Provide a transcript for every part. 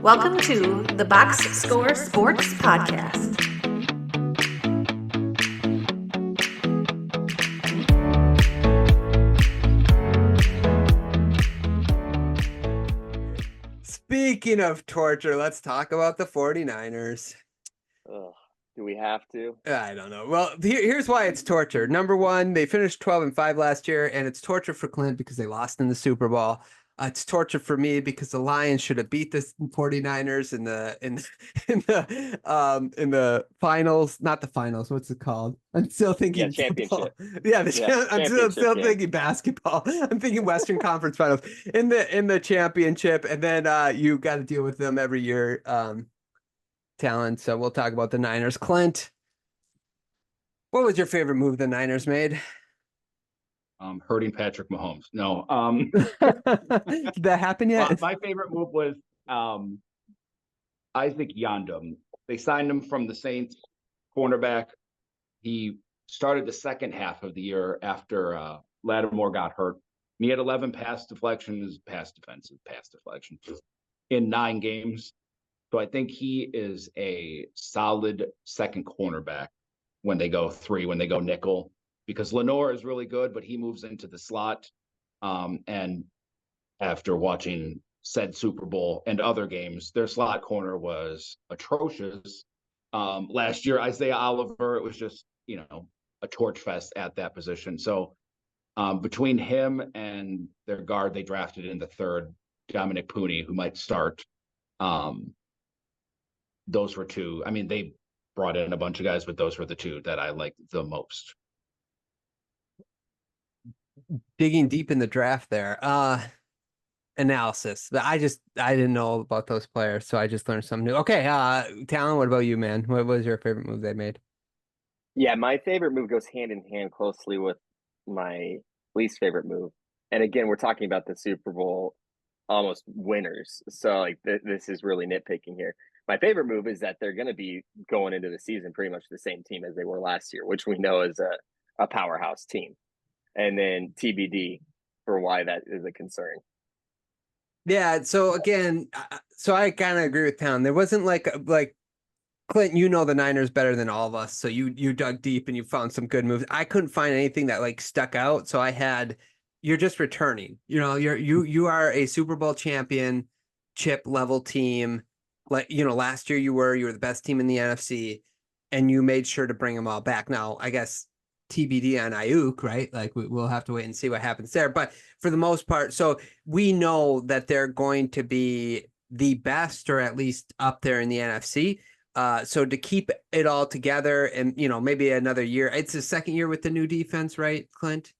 Welcome to the Box Score Sports Podcast. Speaking of torture, let's talk about the 49ers. Ugh, do we have to? I don't know. Well, here's why it's torture. Number one, they finished 12-5 last year, and it's torture for Clint because they lost in the Super Bowl. It's torture for me because the Lions should have beat the 49ers in the finals, not the finals. What's it called? I'm still thinking championship. Football. Yeah, I'm still thinking basketball. I'm thinking Western Conference Finals in the championship, and then you got to deal with them every year. Talon. So we'll talk about the Niners. Clint, what was your favorite move the Niners made? Hurting Patrick Mahomes. No. Did that happen yet? My favorite move was Isaac Yandom. They signed him from the Saints, cornerback. He started the second half of the year after Lattimore got hurt. And he had 11 pass deflections in 9 games. So I think he is a solid second cornerback when they go nickel, because Lenore is really good, but he moves into the slot. And after watching said Super Bowl and other games, their slot corner was atrocious. Last year, Isaiah Oliver, it was just, a torch fest at that position. So between him and their guard they drafted in the third, Dominic Pooney, who might start, those were two. I mean, they brought in a bunch of guys, but those were the two that I liked the most. Digging deep in the draft there. Analysis. I didn't know about those players, so I just learned something new. Okay, Talon, what about you, man? What was your favorite move they made? Yeah, my favorite move goes hand in hand closely with my least favorite move. And again, we're talking about the Super Bowl almost winners. So like this is really nitpicking here. My favorite move is that they're going to be going into the season pretty much the same team as they were last year, which we know is a powerhouse team. And then TBD for why that is a concern. Yeah, so again, I kind of agree with Town. There wasn't like Clint, the Niners better than all of us, so you dug deep and you found some good moves. I couldn't find anything that like stuck out, so you're just returning. You are a Super Bowl champion, chip level team. Like, last year you were the best team in the NFC, and you made sure to bring them all back. Now, I guess TBD on Ayuk, right? Like we'll have to wait and see what happens there. But for the most part, so we know that they're going to be the best, or at least up there in the NFC. So to keep it all together and, maybe another year, it's the second year with the new defense, right, Clint?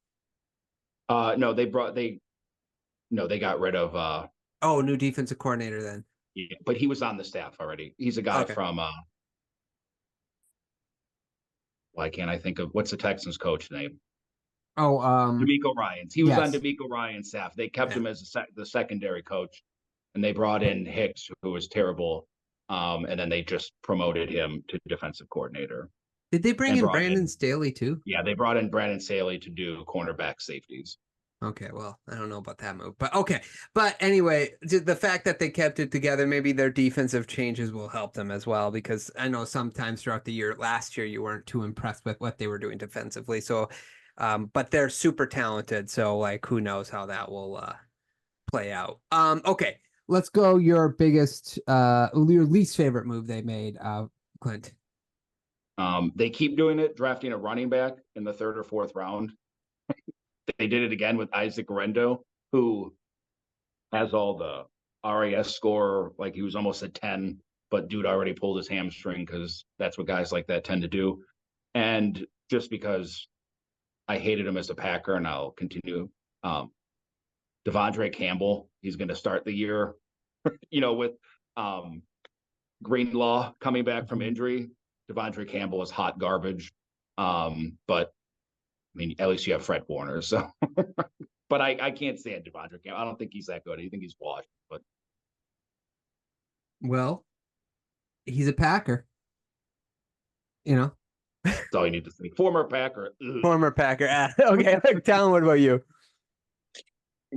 No, they got rid of new defensive coordinator then. Yeah, but he was on the staff already. He's a guy from why can't I think of what's the Texans coach name? DeMeco Ryans. He was on DeMeco Ryans' staff. They kept him as the secondary coach, and they brought in Hicks, who was terrible. And then they just promoted him to defensive coordinator. Did they bring in Brandon Staley too? Yeah, they brought in Brandon Staley to do cornerback safeties. Okay, well, I don't know about that move, but okay. But anyway, the fact that they kept it together, maybe their defensive changes will help them as well, because I know sometimes throughout the year, last year, you weren't too impressed with what they were doing defensively. So, but they're super talented. So, like, who knows how that will play out. Okay, let's go your least favorite move they made, Clint. They keep doing it, drafting a running back in the 3rd or 4th round. They did it again with Isaac Rendo, who has all the RAS score. Like he was almost a 10, but dude already pulled his hamstring, because that's what guys like that tend to do. And just because I hated him as a Packer, and I'll continue, Devondre Campbell, he's going to start the year, with Greenlaw coming back from injury. Devondre Campbell is hot garbage. But I mean, at least you have Fred Warner. So, but I can't stand Devondre Campbell. I don't think he's that good. I think he's washed. But well, he's a Packer. That's all you need to think. Former Packer. Former Packer. Okay, Talon, what about you?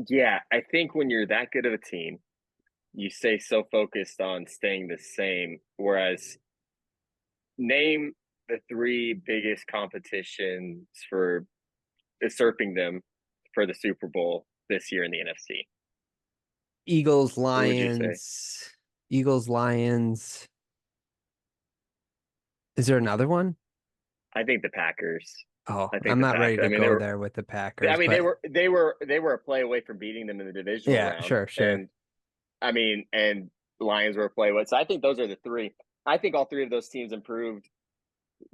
Yeah, I think when you're that good of a team you stay so focused on staying the same. Whereas name the three biggest competitions for usurping them for the Super Bowl this year in the NFC. Eagles, Who would you say? Lions, Eagles, Lions. Is there another one? I think the Packers. Oh, I think I'm the not ready Packers. I to mean, they go were. there with the I Packers, mean, but they were a play away from beating them in the divisional yeah, round, sure. and I mean, and Lions were a play away. So I think those are the three. I think all three of those teams improved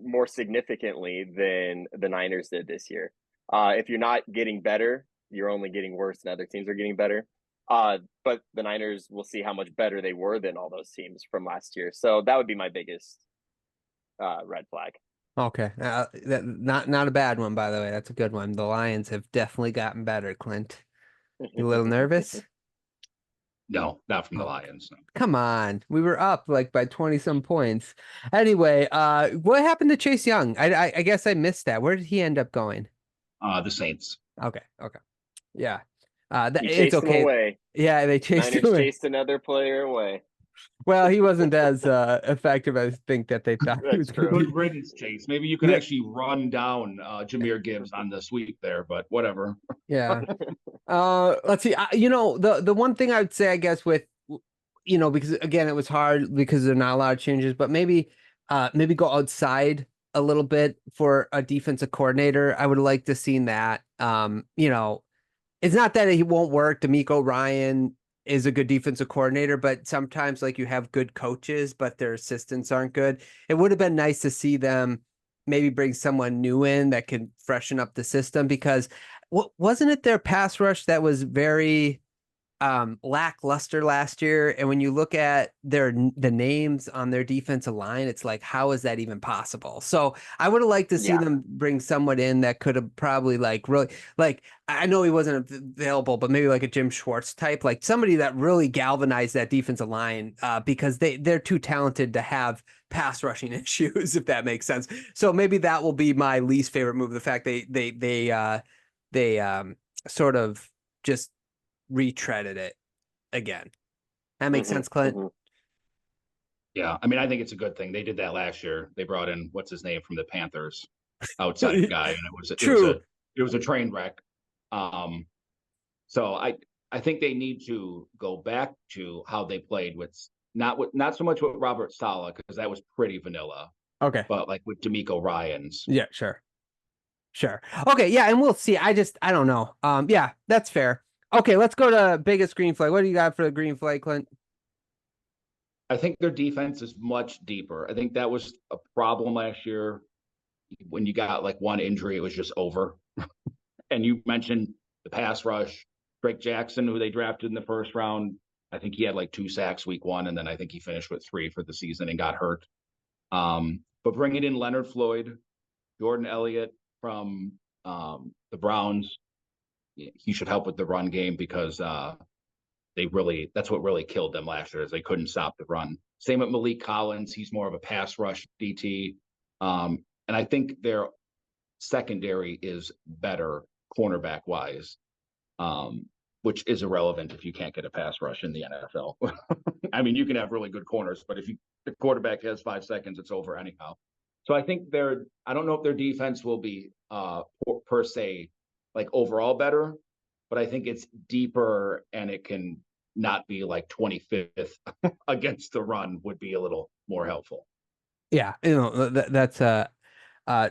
more significantly than the Niners did this year. If you're not getting better, you're only getting worse, and other teams are getting better. But the Niners will see how much better they were than all those teams from last year. So that would be my biggest red flag. Okay. Not a bad one, by the way. That's a good one. The Lions have definitely gotten better, Clint. You a little nervous? No, not from the Oh, Lions. No. come on. We were up like by 20 some points. Anyway, what happened to Chase Young? I guess I missed that. Where did he end up going? The Saints. Okay. Yeah. You It's chased them okay. away. Yeah, they chased him Niners away. chased another player away. Well, he wasn't as effective as I think that they thought he was That's going true. to Good be. riddance, Chase. Maybe you could Yeah. actually run down Jameer Gibbs on the sweep there, but whatever. Yeah. Let's see. The one thing I would say, I guess, with because again, it was hard because there are not a lot of changes, but maybe go outside a little bit for a defensive coordinator. I would like to seen that. It's not that he won't work. D'Amico Ryan is a good defensive coordinator, but sometimes like you have good coaches, but their assistants aren't good. It would have been nice to see them maybe bring someone new in that can freshen up the system because wasn't it their pass rush that was very lackluster last year, and when you look at the names on their defensive line, it's like, how is that even possible? So I would have liked to see Yeah. them bring someone in that could have probably like really like, I know he wasn't available, but maybe like a Jim Schwartz type, like somebody that really galvanized that defensive line, because they're too talented to have pass rushing issues, if that makes sense. So maybe that will be my least favorite move, the fact they sort of just retreaded it again. That makes Hmm. sense, Clint? Hmm. Yeah, I mean, I think it's a good thing. They did that last year. They brought in what's his name from the Panthers, outside guy, and True. it was a train wreck. Um, so I think they need to go back to how they played not so much with Robert Saleh because that was pretty vanilla, Okay. but like with D'Amico Ryans. Yeah, sure. Okay, yeah, and we'll see. I don't know. Yeah, that's fair. Okay, let's go to biggest green flag. What do you got for the green flag, Clint? I think their defense is much deeper. I think that was a problem last year. When you got like one injury, it was just over. And you mentioned the pass rush. Drake Jackson, who they drafted in the first round, I think he had like 2 sacks week 1, and then I think he finished with 3 for the season and got hurt. But bringing in Leonard Floyd, Jordan Elliott from the Browns, he should help with the run game because that's what really killed them last year is they couldn't stop the run. Same with Malik Collins. He's more of a pass rush DT. And I think their secondary is better cornerback wise, which is irrelevant if you can't get a pass rush in the NFL. I mean, you can have really good corners, but if the quarterback has 5 seconds, it's over anyhow. So I think I don't know if their defense will be per se like overall better, but I think it's deeper and it can not be like 25th against the run would be a little more helpful. Yeah, that's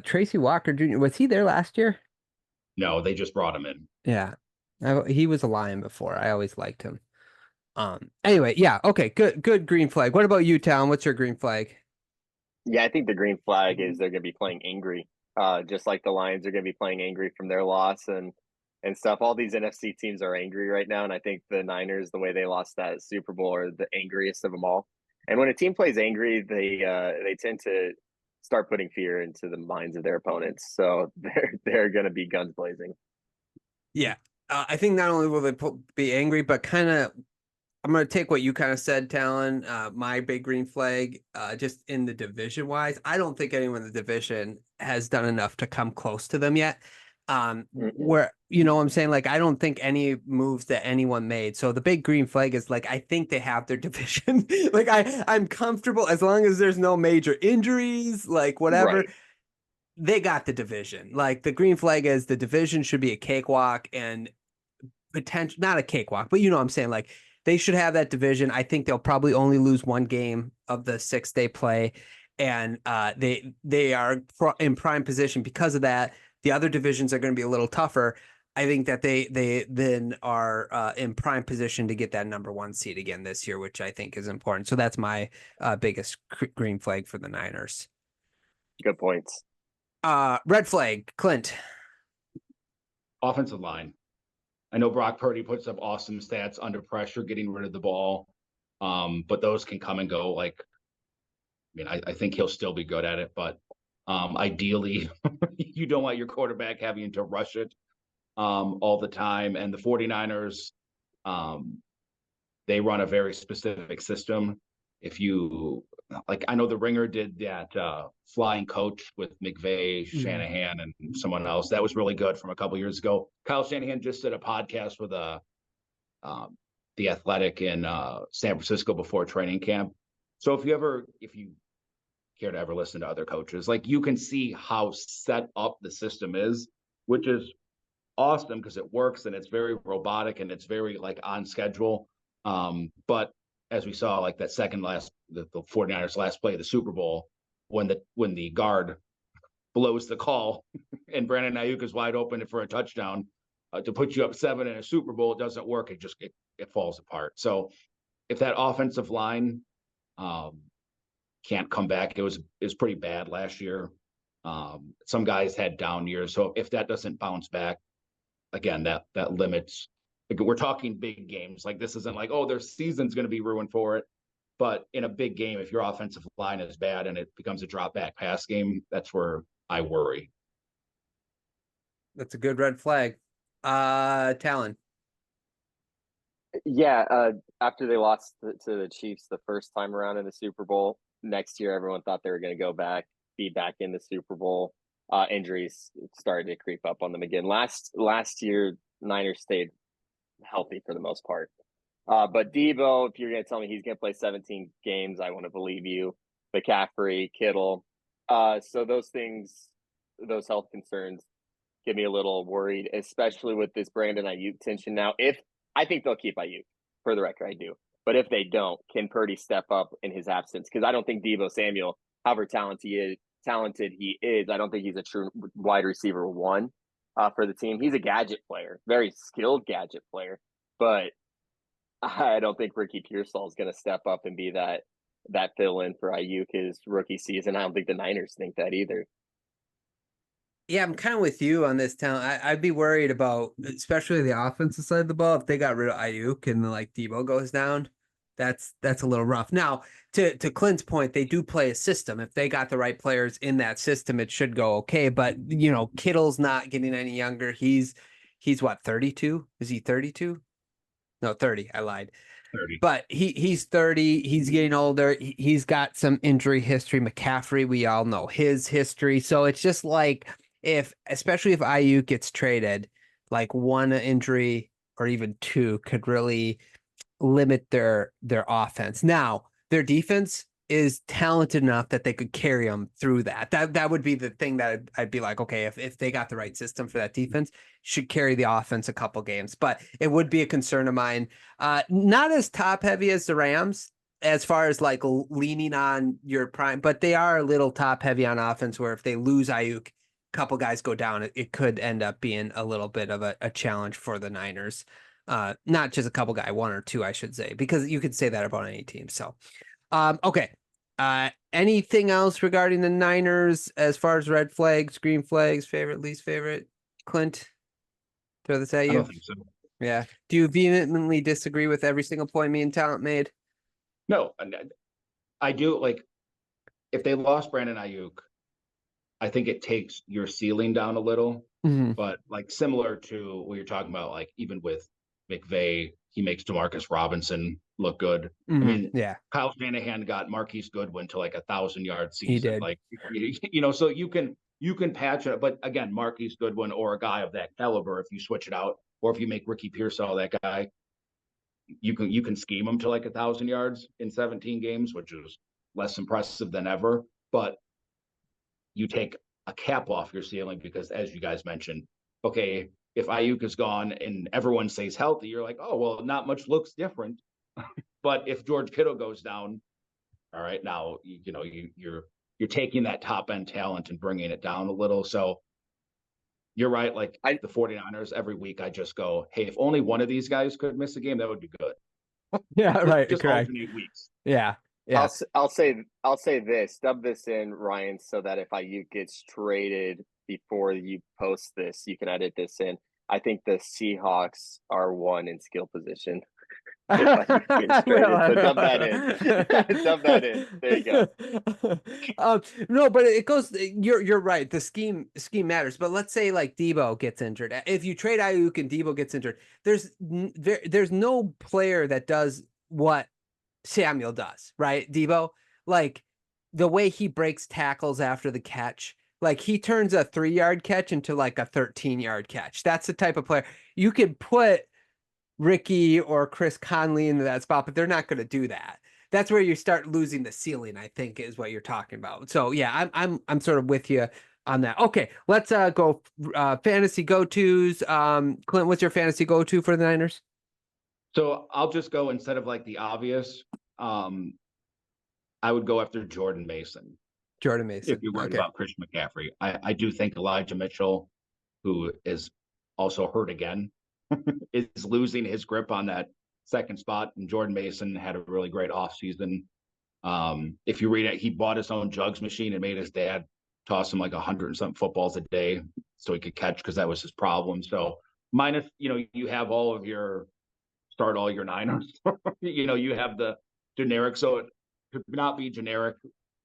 Tracy Walker Jr. Was he there last year? No, they just brought him in. Yeah. He was a Lion before. I always liked him. Anyway, yeah, okay, good green flag. What about you, Talon? What's your green flag? Yeah, I think the green flag is they're going to be playing angry, just like the Lions are going to be playing angry from their loss and stuff. All these NFC teams are angry right now, and I think the Niners, the way they lost that Super Bowl, are the angriest of them all. And when a team plays angry, they tend to start putting fear into the minds of their opponents. So they're going to be guns blazing. Yeah, I think not only will they be angry, but kind of, I'm going to take what you kind of said, Talon. My big green flag, just in the division wise, I don't think anyone in the division has done enough to come close to them yet. Where, you know what I'm saying? Like, I don't think any moves that anyone made. So the big green flag is like, I think they have their division. Like, I'm comfortable as long as there's no major injuries, like whatever. Right. They got the division. Like, the green flag is the division should be a cakewalk and potential, not a cakewalk, but you know what I'm saying? Like, they should have that division. I think they'll probably only lose one game of the 6 they play. And they are in prime position because of that. The other divisions are going to be a little tougher. I think that they then are in prime position to get that number 1 seed again this year, which I think is important. So that's my biggest green flag for the Niners. Good points. Red flag, Clint. Offensive line. I know Brock Purdy puts up awesome stats under pressure, getting rid of the ball. But those can come and go. Like, I mean, I think he'll still be good at it, but ideally, you don't want your quarterback having to rush it all the time. And the 49ers, they run a very specific system. If you like, I know the Ringer did that flying coach with McVay, Shanahan, and someone else. That was really good from a couple years ago. Kyle Shanahan just did a podcast with the Athletic in San Francisco before training camp. So if you care to ever listen to other coaches, like, you can see how set up the system is, which is awesome because it works and it's very robotic and it's very like on schedule. But as we saw, like that the 49ers last play of the Super Bowl, when the guard blows the call and Brandon Ayuk is wide open for a touchdown, to put you up 7 in a Super Bowl, it doesn't work. It falls apart. So if that offensive line can't come back, it was pretty bad last year. Some guys had down years. So if that doesn't bounce back, again, that limits. Like, we're talking big games. Like, this isn't like, oh, their season's going to be ruined for it. But in a big game, if your offensive line is bad and it becomes a drop back pass game, that's where I worry. That's a good red flag. Talon. Yeah, after they lost to the Chiefs the first time around in the Super Bowl, next year everyone thought they were going to be back in the Super Bowl. Injuries started to creep up on them again. Last year, Niners stayed healthy for the most part. But Debo, if you're going to tell me he's going to play 17 games, I want to believe you. McCaffrey, Kittle. So those health concerns get me a little worried, especially with this Brandon Ayuk tension now. I think they'll keep Ayuk, for the record, I do. But if they don't, can Purdy step up in his absence? Because I don't think Debo Samuel, however talented he is, I don't think he's a true wide receiver 1 for the team. He's a gadget player, very skilled gadget player. But I don't think Ricky Pearsall is going to step up and be that fill-in for Ayuk his rookie season. I don't think the Niners think that either. Yeah, I'm kind of with you on this, Talon. I'd be worried about, especially the offensive side of the ball, if they got rid of Ayuk and like Debo goes down. That's a little rough. Now, to Clint's point, they do play a system. If they got the right players in that system, it should go okay. But you know, Kittle's not getting any younger. He's what, 32? Is he 32? No, 30. I lied. 30. But he's 30. He's getting older. He's got some injury history. McCaffrey, we all know his history. So it's just like, especially if Ayuk gets traded, like 1 injury or even 2 could really limit their offense. Now, their defense is talented enough that they could carry them through that. That would be the thing that I'd be like, okay, if they got the right system for that defense, should carry the offense a couple games. But it would be a concern of mine. Not as top heavy as the Rams as far as like leaning on your prime, but they are a little top heavy on offense where if they lose Ayuk, couple guys go down, it could end up being a little bit of a challenge for the Niners. Not just a couple guy, 1 or 2, I should say, because you could say that about any team. So, okay. Anything else regarding the Niners as far as red flags, green flags, favorite, least favorite? Clint, throw this at you. I don't think so. Yeah. Do you vehemently disagree with every single point me and Talent made? No, I do. Like, if they lost Brandon Ayuk, I think it takes your ceiling down a little, but like similar to what you're talking about, like even with McVay, he makes Demarcus Robinson look good. I mean, yeah, Kyle Shanahan got Marquise Goodwin to like 1,000-yard season. he did. Like, you know, so you can you can patch it. But again, Marquise Goodwin or a guy of that caliber, if you switch it out, or if you make Ricky Pearsall that guy, you can scheme him to like 1,000 yards in 17 games, which is less impressive than ever. But you take a cap off your ceiling because, as you guys mentioned, okay, if Ayuk is gone and everyone stays healthy, you're like, oh well, not much looks different. But if George Kittle goes down, all right, now you're taking that top end talent and bringing it down a little. So you're right. Like the 49ers, every week I just go, hey, if only one of these guys could miss a game, that would be good. Yeah, right. Just correct. alternate weeks. Yeah. Yeah. I'll say this. Dub this in, Ryan, so that if Ayuk gets traded before you post this, you can edit this in. I think the Seahawks are one in skill position. If Ayuk gets traded, so dub that in. Dub that in. There you go. No, but it goes. You're right. The scheme matters. But let's say like Debo gets injured. If you trade Ayuk and Debo gets injured, there's no player that does what Samuel does, right? Debo, like the way he breaks tackles after the catch, like he turns a 3-yard catch into like a 13-yard catch. That's the type of player you could put Ricky or Chris Conley into that spot, but they're not going to do that. That's where you start losing the ceiling, I think, is what you're talking about. So yeah, I'm sort of with you on that. Okay, let's go fantasy go-tos. Clint, what's your fantasy go-to for the Niners? So I'll just go instead of like the obvious. I would go after Jordan Mason. Jordan Mason. If you're worried about Christian McCaffrey, I do think Elijah Mitchell, who is also hurt again, is losing his grip on that second spot. And Jordan Mason had a really great offseason. If you read it, he bought his own jugs machine and made his dad toss him like 100 and something footballs a day so he could catch because that was his problem. So minus, you have start all your Niners. You have the generic. So it could not be generic.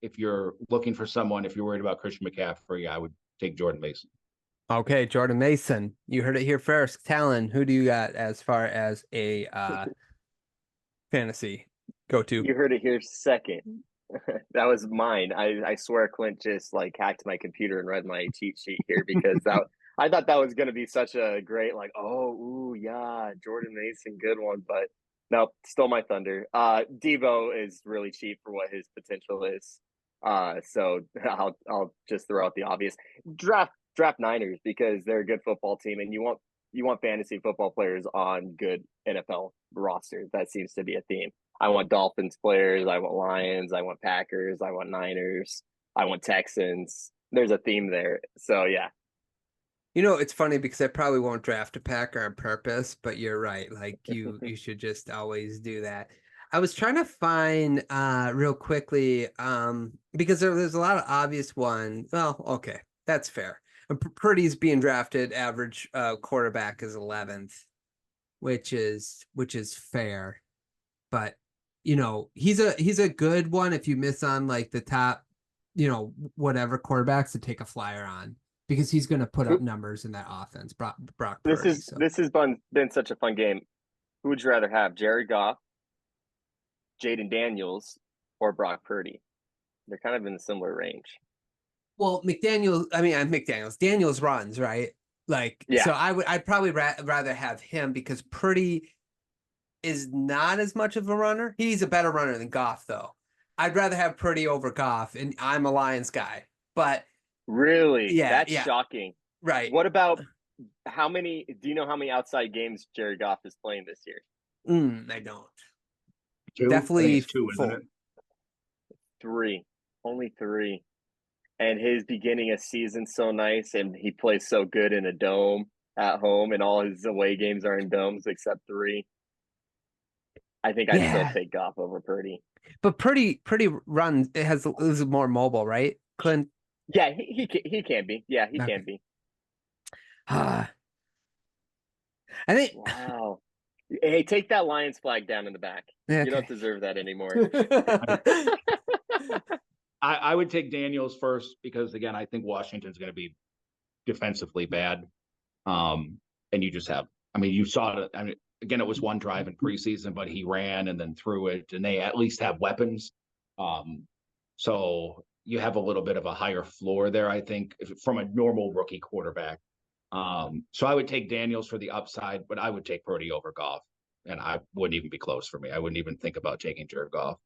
If you're looking for someone, if you're worried about Christian McCaffrey, I would take Jordan Mason. Okay, Jordan Mason. You heard it here first. Talon, who do you got as far as a fantasy go-to? You heard it here second. That was mine. I swear Clint just like hacked my computer and read my cheat sheet here because I thought that was going to be such a great Jordan Mason, good one, but nope, stole my thunder. Debo is really cheap for what his potential is. So I'll just throw out the obvious. Draft Niners because they're a good football team, and you want fantasy football players on good NFL rosters. That seems to be a theme. I want Dolphins players. I want Lions. I want Packers. I want Niners. I want Texans. There's a theme there. So yeah. It's funny because I probably won't draft a Packer on purpose, but you're right. Like you should just always do that. I was trying to find real quickly because there's a lot of obvious ones. Well, okay, that's fair. Purdy's being drafted. Average quarterback is 11th, which is fair. But he's a good one if you miss on like the top, whatever quarterbacks to take a flyer on because he's going to put up numbers in that offense. Brock Purdy. This has been such a fun game. Who would you rather have, Jared Goff, Jaden Daniels, or Brock Purdy? They're kind of in a similar range. Well, Daniels runs, right? Like, yeah. So I'd probably rather have him because Purdy is not as much of a runner. He's a better runner than Goff, though. I'd rather have Purdy over Goff, and I'm a Lions guy. But really, that's shocking. Right. What about do you know how many outside games Jared Goff is playing this year? I don't. 2? Definitely 2, isn't it? 3. Only 3. And his beginning of season so nice, and he plays so good in a dome at home, and all his away games are in domes except 3. I think I'd still take Goff over Purdy. But Purdy runs is more mobile, right, Clint? Yeah, he can be. Yeah, he can be. I think. Wow. Hey, take that Lions flag down in the back. Okay. You don't deserve that anymore. I would take Daniels first because, again, I think Washington's going to be defensively bad. And you just have, you saw it. Again, it was one drive in preseason, but he ran and then threw it, and they at least have weapons. So you have a little bit of a higher floor there, I think, from a normal rookie quarterback. So I would take Daniels for the upside, but I would take Purdy over Goff, and I wouldn't even be close for me. I wouldn't even think about taking Jared Goff.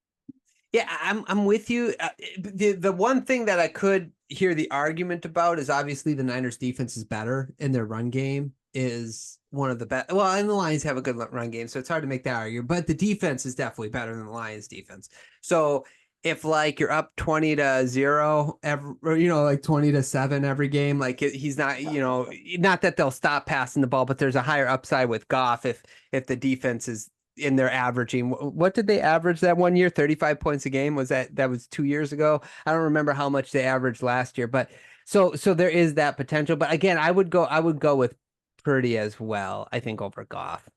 Yeah, I'm with you. The one thing that I could hear the argument about is obviously the Niners defense is better, and their run game is one of the best. Well, and the Lions have a good run game, so it's hard to make that argument. But the defense is definitely better than the Lions defense. So if like you're up 20-0 every, or, like 20-7 every game, like he's not, not that they'll stop passing the ball, but there's a higher upside with Goff if the defense is in their averaging. What did they average that one year? 35 points a game? That was 2 years ago? I don't remember how much they averaged last year, but so there is that potential. But again, I would go with Purdy as well, I think, over Goff.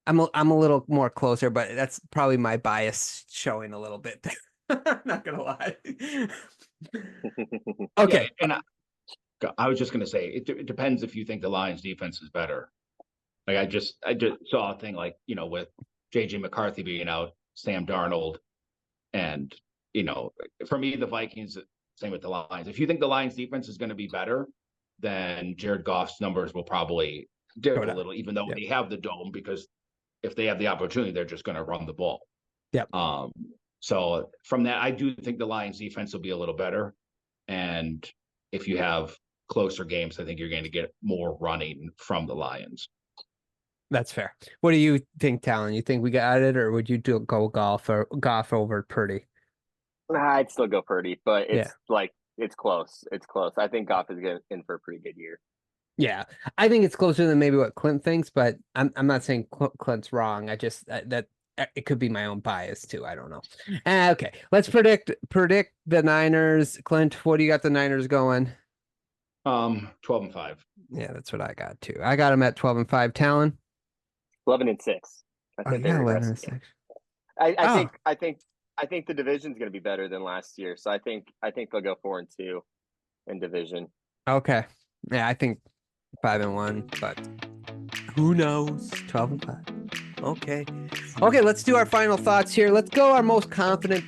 I'm a little more closer, but that's probably my bias showing a little bit there. I'm not gonna lie. Okay. Yeah, and I was just gonna say it depends if you think the Lions defense is better. Like I just saw a thing like, with JJ McCarthy being out, Sam Darnold, and for me the Vikings, same with the Lions. If you think the Lions defense is going to be better, then Jared Goff's numbers will probably dip a little, even though they have the dome, because if they have the opportunity, they're just going to run the ball. Yep. So from that, I do think the Lions defense will be a little better. And if you have closer games, I think you're going to get more running from the Lions. That's fair. What do you think, Talon? You think we got it, or would you go Goff over Purdy? I'd still go Purdy, but it's close. It's close. I think Goff is in for a pretty good year. Yeah, I think it's closer than maybe what Clint thinks, but I'm not saying Clint's wrong. I just that it could be my own bias too. I don't know. Okay, let's predict the Niners. Clint, what do you got the Niners going? 12-5. Yeah, that's what I got too. I got them at 12-5. Talon? 11-6. I think they're aggressive. I think the division's going to be better than last year, so I think they'll go 4-2 in division. Okay, yeah, I think 5-1, but who knows? 12-5. Okay, let's do our final thoughts here. Let's go our most confident.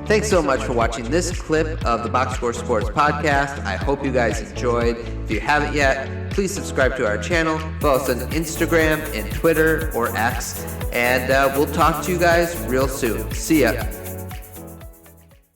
Thanks so much for watching this clip of the Box Score Sports Podcast. I hope you guys enjoyed. If you haven't yet, please subscribe to our channel. Follow us on Instagram and Twitter or X. And we'll talk to you guys real soon. See ya.